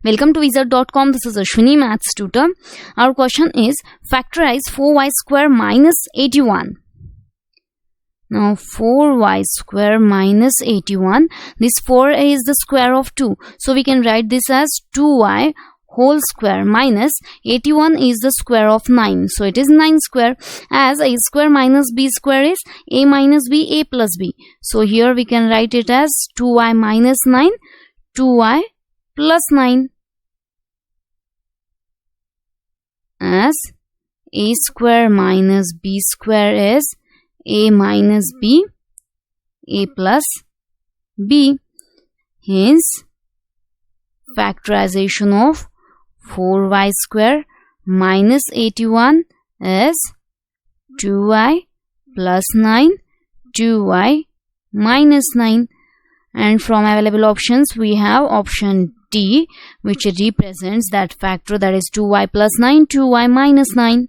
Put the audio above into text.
Welcome to wizard.com. This is Ashwini, Maths Tutor. Our question is factorize 4y square minus 81. Now 4y square minus 81. This 4 is the square of 2. So we can write this as 2y whole square minus 81 is the square of 9. So it is 9 square, as a square minus b square is a minus b, a plus b. So here we can write it as 2y minus 9, 2y plus 9, as a square minus b square is a minus b, a plus b. Hence factorization of 4y square minus 81 is 2y plus 9, 2y minus 9. And from available options we have option D, which represents that factor, that is 2y plus 9, 2y minus 9.